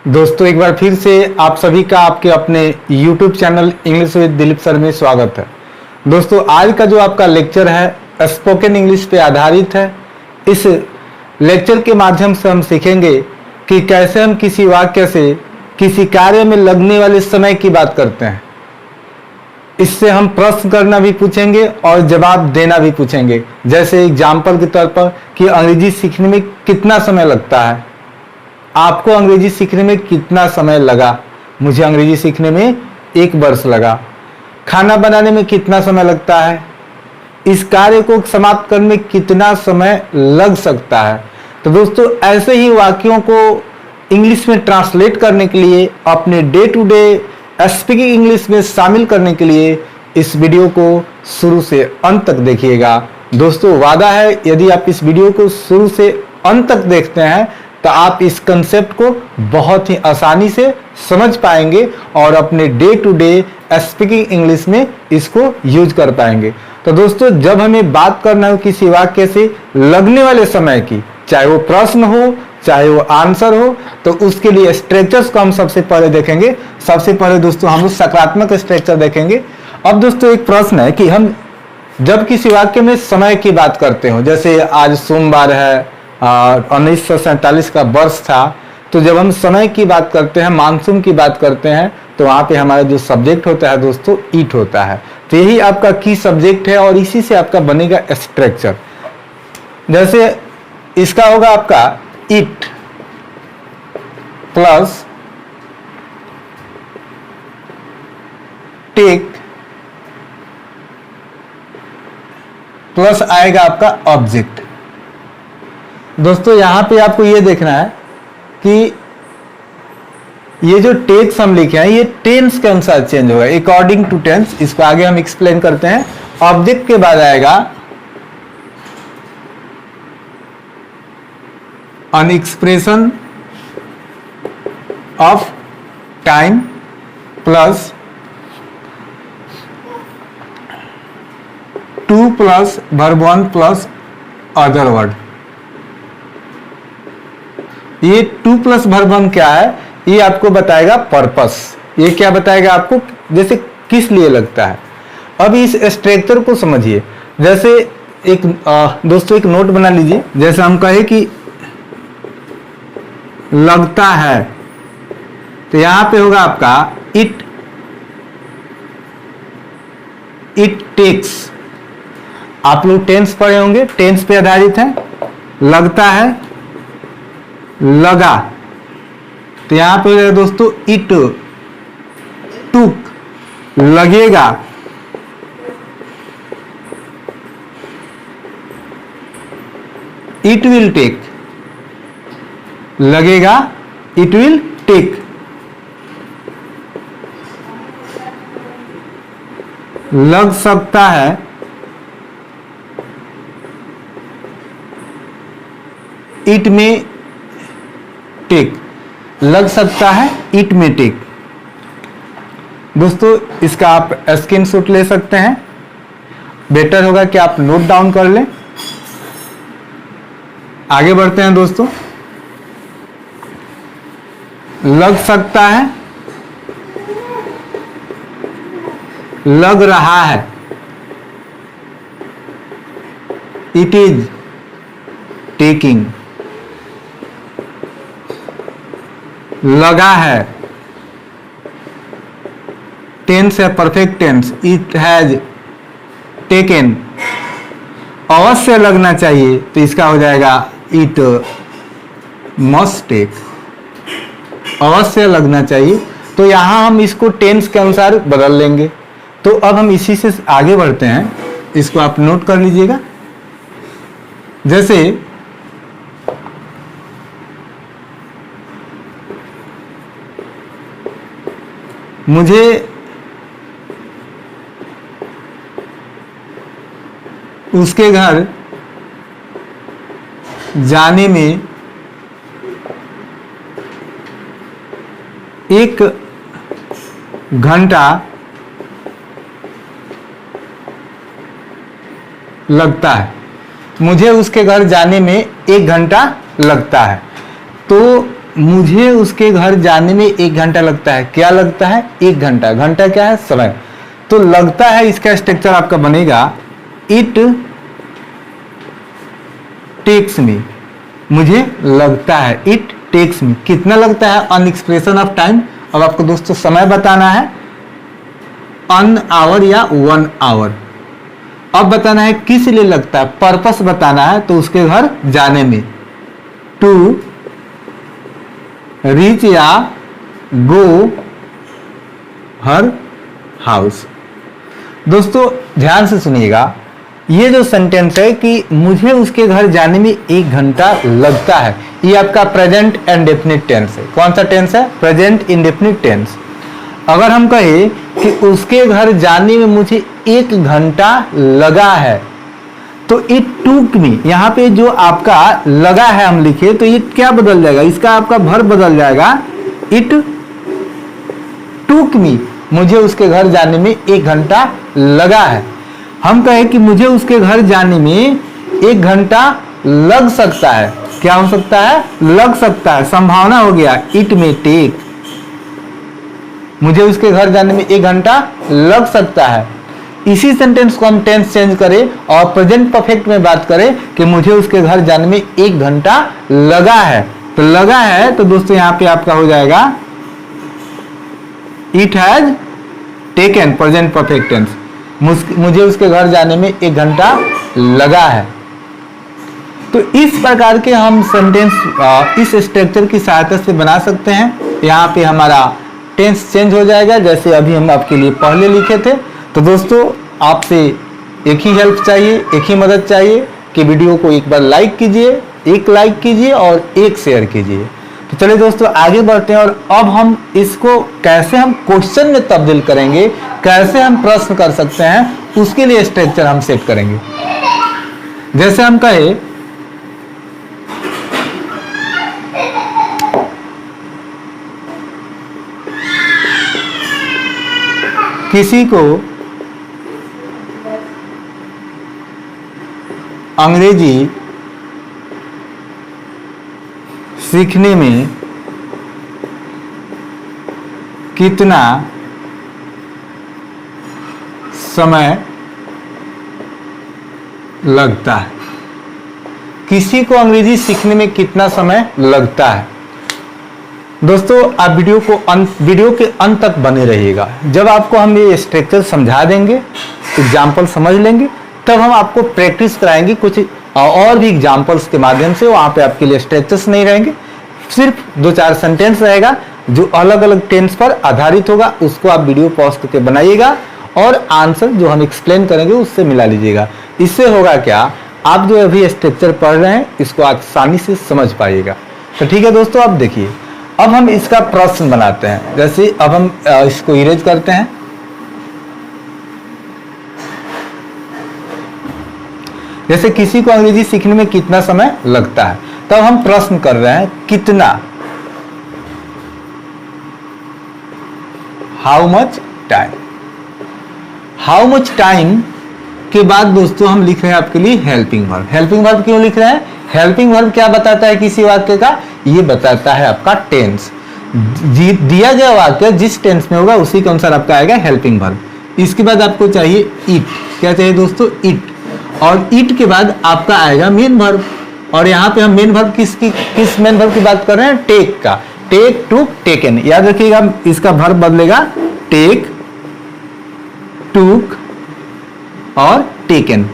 दोस्तों एक बार फिर से आप सभी का आपके अपने YouTube channel English with Dilip sir में स्वागत है। दोस्तों आज का जो आपका लेक्चर है स्पोकन इंग्लिश पे आधारित है। इस लेक्चर के माध्यम से हम सीखेंगे कि कैसे हम किसी वाक्य से किसी कार्य में लगने वाले समय की बात करते हैं। इससे हम प्रश्न करना भी पूछेंगे और जवाब देना भी पूछेंगे। जैसे एग्जाम्पल के तौर पर कि अंग्रेजी सीखने में कितना समय लगता है। आपको अंग्रेजी सीखने में कितना समय लगा? मुझे अंग्रेजी सीखने में 1 वर्ष लगा। खाना बनाने में कितना समय लगता है? इस कार्य को समाप्त करने में कितना समय लग सकता है? तो दोस्तों ऐसे ही वाक्यों को इंग्लिश में ट्रांसलेट करने के लिए, अपने day to day speaking English में शामिल करने के लिए इस वीडियो को शुरू से अंत तक देखिएगा। दोस्तों वादा है यदि आप इस वीडियो को शुरू से अंत तक देखते हैं तो आप इस कंसेप्ट को बहुत ही आसानी से समझ पाएंगे और अपने day to day speaking English में इसको यूज कर पाएंगे। तो दोस्तों जब हमें बात करना हो किसी वाक्य से लगने वाले समय की, चाहे वो प्रश्न हो चाहे वो आंसर हो, तो उसके लिए स्ट्रक्चर्स को हम सबसे पहले देखेंगे। सबसे पहले दोस्तों हम लोग सकारात्मक स्ट्रक्चर देखेंगे। अब दोस्तों एक प्रश्न है कि हम जब किसी वाक्य में समय की बात करते हो, जैसे आज सोमवार है, 1947 का वर्ष था, तो जब हम समय की बात करते हैं, मानसून की बात करते हैं, तो वहां पे हमारा जो सब्जेक्ट होता है दोस्तों इट होता है। तो यही आपका की सब्जेक्ट है और इसी से आपका बनेगा स्ट्रक्चर। जैसे इसका होगा आपका इट प्लस टेक प्लस आएगा आपका ऑब्जेक्ट। दोस्तों यहां पे आपको ये देखना है कि ये जो टेक्स हम लिखे हैं ये टेंस के अनुसार चेंज होगा, अकॉर्डिंग टू टेंस। इसको आगे हम एक्सप्लेन करते हैं। ऑब्जेक्ट के बाद आएगा an expression of time plus to plus verb 1 plus other word। ये टू प्लस verb 1 क्या है? ये आपको बताएगा पर्पस। ये क्या बताएगा आपको, जैसे किस लिए लगता है। अब इस स्ट्रक्चर को समझिए। जैसे एक दोस्तों एक नोट बना लीजिए। जैसे हम कहे कि लगता है, तो यहां पे होगा आपका इट टेक्स। आप लोग टेंस पढ़े होंगे, टेंस पे आधारित है। लगता है, लगा, तो यहां पे होगा दोस्तों इट टुक। लगेगा, इट विल टेक। लगेगा, इट विल टेक। लग सकता है, इट में टेक। लग सकता है, इट में टेक। दोस्तों इसका आप स्क्रीनशॉट ले सकते हैं। बेटर होगा कि आप नोट डाउन कर लें। आगे बढ़ते हैं दोस्तों। लग सकता है, लग रहा है, इट इज टेकिंग। लगा है, टेंस है perfect tense, it has taken. अवश्य लगना चाहिए, तो इसका हो जाएगा इट मस्ट टेक। अवश्य लगना चाहिए, तो यहां हम इसको टेंस के अनुसार बदल लेंगे। तो अब हम इसी से आगे बढ़ते हैं। इसको आप नोट कर लीजिएगा। जैसे मुझे उसके घर जाने में 1 घंटा लगता है। मुझे उसके घर जाने में 1 घंटा लगता है। तो मुझे उसके घर जाने में 1 घंटा लगता है। क्या लगता है? 1 घंटा। घंटा क्या है? समय। तो लगता है इसका स्ट्रक्चर आपका बनेगा इट टेक्स मी। मुझे लगता है, इट टेक्स मी। कितना लगता है? On expression of time. अब आपको दोस्तों समय बताना है, ऑन आवर या 1 आवर। अब बताना है किस लिए लगता है, पर्पस बताना है, तो उसके घर जाने में, टू रीच या गो हर हाउस। दोस्तों ध्यान से सुनिएगा, ये जो सेंटेंस है कि मुझे उसके घर जाने में 1 घंटा लगता है, ये आपका प्रेजेंट इंडेफिनिट टेंस है। कौन सा टेंस है? Present indefinite tense. अगर हम कहें कि उसके घर जाने में मुझे 1 घंटा लगा है, तो इट टूक मी, यहां पे जो आपका लगा है हम लिखे, तो ये क्या बदल जाएगा? इसका आपका वर्ब बदल जाएगा, इट टूक मी। मुझे उसके घर जाने में 1 घंटा लगा है। हम कहें कि मुझे उसके घर जाने में 1 घंटा लग सकता है। क्या हो सकता है? लग सकता है। संभावना हो गया, इट में टेक। मुझे उसके घर जाने में 1 घंटा लग सकता है। इसी सेंटेंस को हम टेंस चेंज करें और प्रेजेंट परफेक्ट में बात करें कि मुझे उसके घर जाने में 1 घंटा लगा है, तो लगा है तो दोस्तों यहां पे आपका हो जाएगा it has taken, present perfect tense. मुझे उसके घर जाने में 1 घंटा लगा है। तो इस प्रकार के हम सेंटेंस इस स्ट्रक्चर की सहायता से बना सकते हैं। यहाँ पे हमारा टेंस चेंज हो जाएगा, जैसे अभी हम आपके लिए पहले लिखे थे। तो दोस्तों आपसे एक ही हेल्प चाहिए, एक ही मदद चाहिए कि वीडियो को एक बार लाइक कीजिए, एक लाइक कीजिए और एक शेयर कीजिए। तो चलिए दोस्तों आगे बढ़ते हैं, और अब हम इसको कैसे हम क्वेश्चन में तब्दील करेंगे, कैसे हम प्रश्न कर सकते हैं, उसके लिए स्ट्रक्चर हम सेट करेंगे। जैसे हम कहे किसी को अंग्रेजी सीखने में कितना समय लगता है? किसी को अंग्रेजी सीखने में कितना समय लगता है? दोस्तों आप वीडियो के अंत तक बने रहिएगा। जब आपको हम ये स्ट्रक्चर समझा देंगे, एग्जाम्पल समझ लेंगे, तब हम आपको प्रैक्टिस कराएंगे कुछ और भी एग्जाम्पल्स के माध्यम से। वहाँ पे आपके लिए स्ट्रक्चर्स नहीं रहेंगे, सिर्फ 2-4 सेंटेंस रहेगा जो अलग अलग टेंस पर आधारित होगा। उसको आप वीडियो पॉज करके बनाइएगा और आंसर जो हम एक्सप्लेन करेंगे उससे मिला लीजिएगा। इससे होगा क्या, आप जो अभी स्ट्रक्चर पढ़ रहे हैं इसको आसानी से समझ पाइएगा। तो ठीक है दोस्तों, अब देखिए, अब हम इसका प्रश्न बनाते हैं। जैसे अब हम इसको इरेज करते हैं। जैसे किसी को अंग्रेजी सीखने में कितना समय लगता है, तब हम प्रश्न कर रहे हैं कितना, how much time. How much time के बाद दोस्तों हम लिख रहे हैं आपके लिए हेल्पिंग वर्ब। हेल्पिंग वर्ब क्यों लिख रहे हैं? हेल्पिंग वर्ब क्या बताता है किसी वाक्य का? ये बताता है आपका टेंस। दिया गया वाक्य जिस टेंस में होगा उसी के अनुसार आपका आएगा हेल्पिंग वर्ब। इसके बाद आपको चाहिए इट। क्या चाहिए दोस्तों? इट। और इट के बाद आपका आएगा मेन वर्ब। और यहाँ पे हम मेन वर्ब किस मेन वर्ब की बात कर रहे हैं? टेक का। Take, took, taken. याद रखिएगा इसका वर्ब बदलेगा टेक, टूक और टेकन।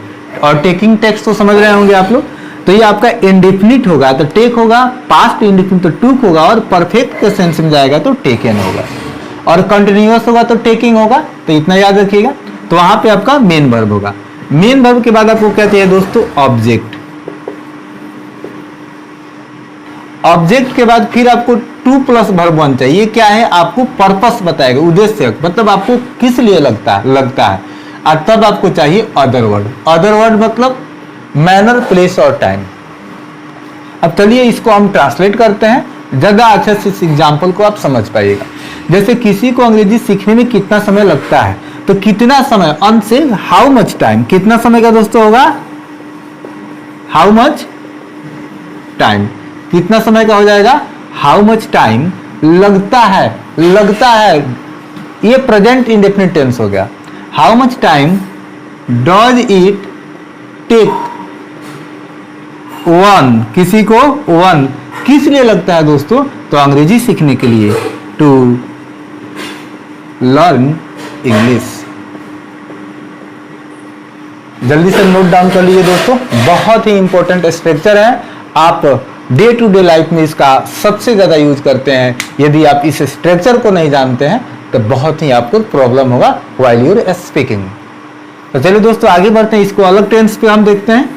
और टेकिंग टेक्स्ट तो समझ रहे होंगे आप लोग। तो ये आपका इंडेफिनिट होगा तो टेक होगा, पास्ट इंडेफिनिट तो टूक होगा, और परफेक्ट के सेंस में जाएगा तो टेकन होगा, और कंटिन्यूअस होगा तो टेकिंग होगा। तो इतना याद रखिएगा। तो वहां पे आपका मेन वर्ब होगा। मेन वर्ब के बाद आपको क्या चाहिए दोस्तों? ऑब्जेक्ट। ऑब्जेक्ट के बाद फिर आपको 2 + वर्ब 1 चाहिए। क्या है? आपको पर्पस बताएगा, उद्देश्य, मतलब आपको किस लिए लगता है। और तब आपको चाहिए अदर वर्ड। अदर वर्ड मतलब मैनर, प्लेस और टाइम। अब चलिए इसको हम ट्रांसलेट करते हैं, ज्यादा अच्छे से इस एग्जाम्पल को आप समझ पाइएगा। जैसे किसी को अंग्रेजी सीखने में कितना समय लगता है, तो कितना समय, ऑन से हाउ मच टाइम, कितना समय का दोस्तों होगा? हाउ मच टाइम, कितना समय का हो जाएगा? हाउ मच टाइम लगता है, लगता है, ये प्रेजेंट इंडेफिनिट टेंस हो गया। How much time does it take one, किसी को वन, किस लिए लगता है दोस्तों? तो अंग्रेजी सीखने के लिए, टू लर्न इंग्लिश। जल्दी से नोट डाउन कर लीजिए दोस्तों, बहुत ही इंपॉर्टेंट स्ट्रक्चर है। आप डे टू डे लाइफ में इसका सबसे ज्यादा यूज करते हैं। यदि आप इस स्ट्रक्चर को नहीं जानते हैं तो बहुत ही आपको प्रॉब्लम होगा व्हाइल यू आर स्पीकिंग। तो चलिए दोस्तों आगे बढ़ते हैं, इसको अलग टेंस पे हम देखते हैं।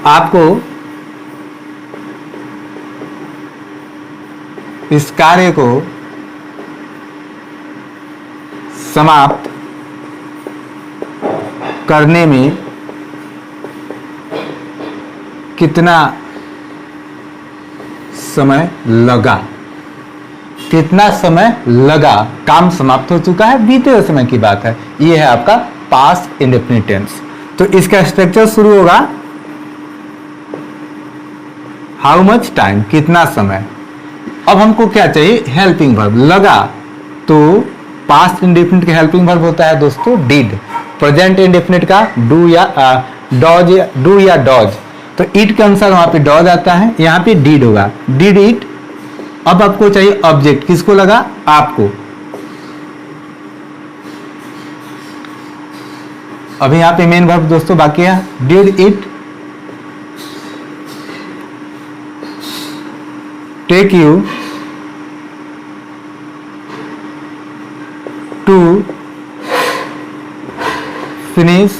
आपको इस कार्य को समाप्त करने में कितना समय लगा? कितना समय लगा? काम समाप्त हो चुका है, बीते हुए समय की बात है। यह है आपका पास्ट इंडेफिनिट टेंस। तो इसका स्ट्रक्चर शुरू होगा हाउ मच टाइम, कितना समय। अब हमको क्या चाहिए? Helping verb. लगा तो पास्ट इंडेफिनिट का हेल्पिंग वर्ब होता है दोस्तों डिड। प्रेजेंट इंडेफिनिट का डू या डॉज। तो इट के अनुसार वहां पे डॉज आता है, यहाँ पे डिड होगा, डिड इट। अब आपको चाहिए ऑब्जेक्ट, किसको लगा? आपको। अभी यहाँ पे मेन वर्ब दोस्तों बाकी है, did it take you to finish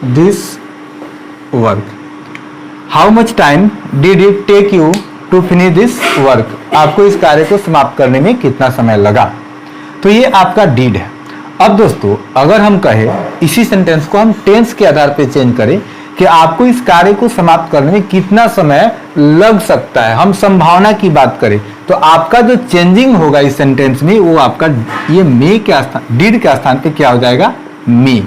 this work. How much time did it take you to finish this work? आपको इस कार्य को समाप्त करने में कितना समय लगा? तो ये आपका डिड है। अब दोस्तों अगर हम कहें इसी सेंटेंस को हम टेंस के आधार पर चेंज करें कि आपको इस कार्य को समाप्त करने में कितना समय लग सकता है, हम संभावना की बात करें, तो आपका जो चेंजिंग होगा इस सेंटेंस में वो आपका ये मे के स्थान, डिड के स्थान पे क्या हो जाएगा? मे।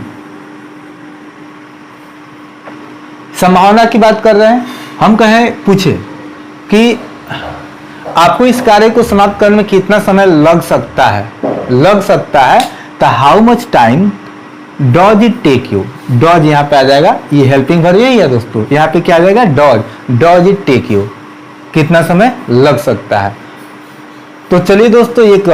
संभावना की बात कर रहे हैं हम, कहें पूछे कि आपको इस कार्य को समाप्त करने में कितना समय लग सकता है, लग सकता है, तो how much time does it take you. Does यहाँ पे आ जाएगा, ये हेल्पिंग वर्ब यही है दोस्तों, यहाँ पे क्या आ जाएगा? Does. Does it take you, कितना समय लग सकता है। तो चलिए दोस्तों एक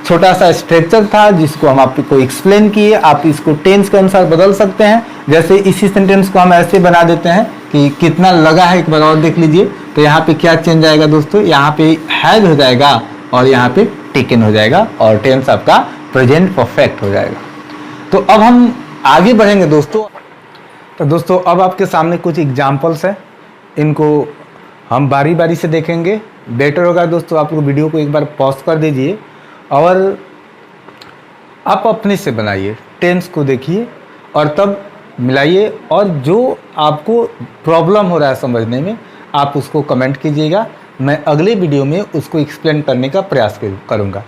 छोटा सा स्ट्रक्चर था जिसको हम आपको एक्सप्लेन किए। आप इसको टेंस के अनुसार बदल सकते हैं। जैसे इसी सेंटेंस को हम ऐसे बना देते हैं कि कितना लगा है, एक बार और देख लीजिए। तो यहाँ पे क्या चेंज आएगा दोस्तों? यहाँ पे हैज हो जाएगा और यहाँ पे टेकन हो जाएगा और टेंस आपका प्रेजेंट परफेक्ट हो जाएगा। तो अब हम आगे बढ़ेंगे दोस्तों। तो दोस्तों अब आपके सामने कुछ एग्जाम्पल्स हैं, इनको हम बारी बारी से देखेंगे। बेटर होगा दोस्तों आप लोग वीडियो को एक बार पॉज कर दीजिए और आप अपने से बनाइए, टेंस को देखिए और तब मिलाइए, और जो आपको प्रॉब्लम हो रहा है समझने में आप उसको कमेंट कीजिएगा। मैं अगले वीडियो में उसको एक्सप्लेन करने का प्रयास करूँगा।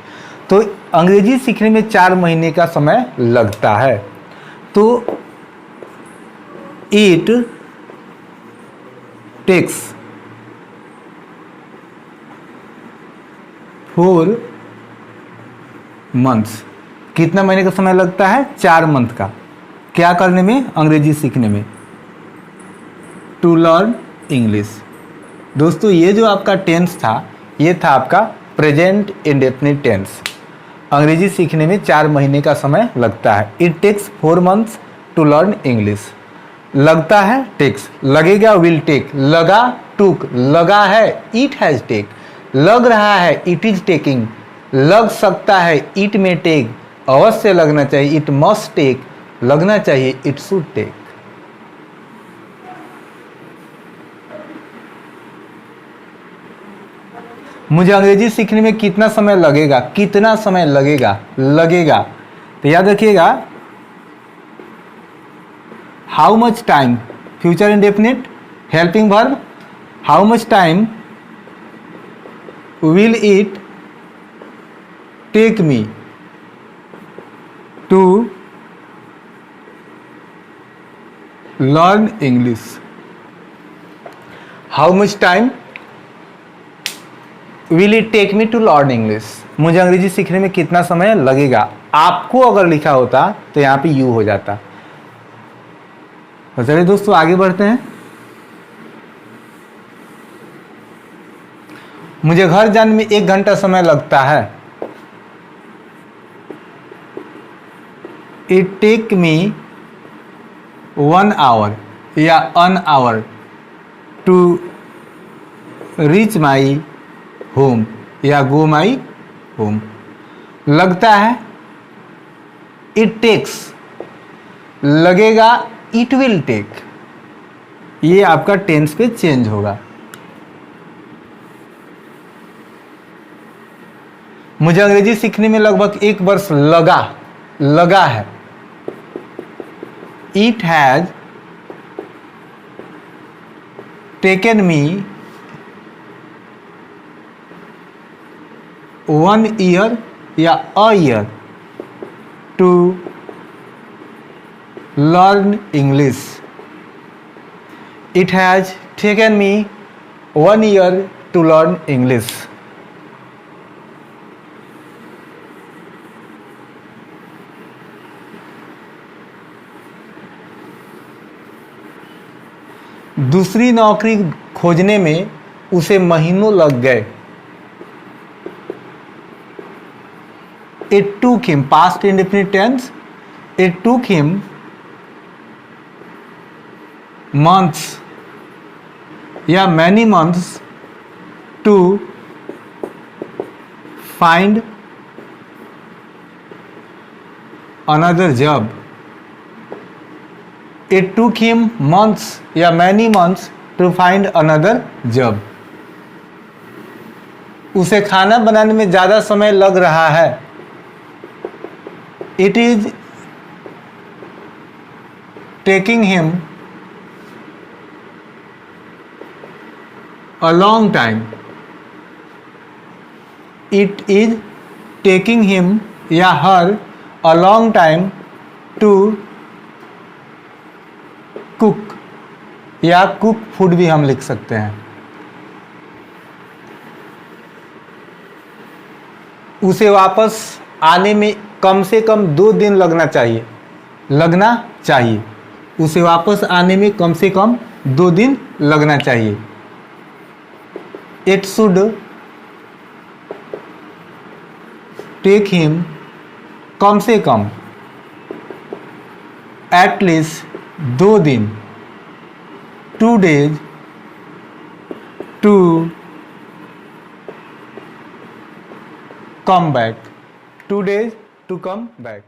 तो अंग्रेजी सीखने में 4 महीने का समय लगता है। तो इट टेक्स 4 मंथ्स। कितना महीने का समय लगता है? 4 मंथ का। क्या करने में? अंग्रेजी सीखने में, टू लर्न इंग्लिश। दोस्तों ये जो आपका टेंस था ये था आपका प्रेजेंट इंडेफिनिट टेंस। अंग्रेजी सीखने में 4 महीने का समय लगता है। It takes 4 months to learn English. लगता है टेक्स, लगेगा विल टेक, लगा टूक, लगा है इट हैज टेक, लग रहा है इट इज टेकिंग, लग सकता है इट में टेक, अवश्य लगना चाहिए इट मस्ट टेक, लगना चाहिए इट शुड टेक। मुझे अंग्रेजी सीखने में कितना समय लगेगा? कितना समय लगेगा? लगेगा। तो याद रखिएगा how much time, future indefinite, helping verb, how much time will it take me to learn English. How much time will it take me to learn English? मुझे अंग्रेजी सीखने में कितना समय लगेगा? आपको अगर लिखा होता तो यहाँ पे यू हो जाता। तो चलिए दोस्तों आगे बढ़ते हैं। मुझे घर जाने में 1 घंटा समय लगता है। इट टेक मी 1 आवर या an hour to reach my home या गो माई होम। लगता है इट टेक्स, लगेगा इट विल टेक। ये आपका टेंस पे चेंज होगा। मुझे अंग्रेजी सीखने में लगभग 1 वर्ष लगा है। It has taken me 1 year या a year to learn English. It has taken me 1 year to learn English. दूसरी नौकरी खोजने में उसे महीनों लग गए। It took him, past indefinite tense, it took him months या many months to find another job. It took him months या many months to find another job. उसे खाना बनाने में ज़्यादा समय लग रहा है। It is taking him a long time. It is taking him या her a long time to cook या cook food भी हम लिख सकते हैं। उसे वापस आने में कम से कम 2 दिन लगना चाहिए। उसे वापस आने में कम से कम 2 दिन लगना चाहिए। It should take him कम से कम at least 2 दिन 2 days to come back 2 days to come back।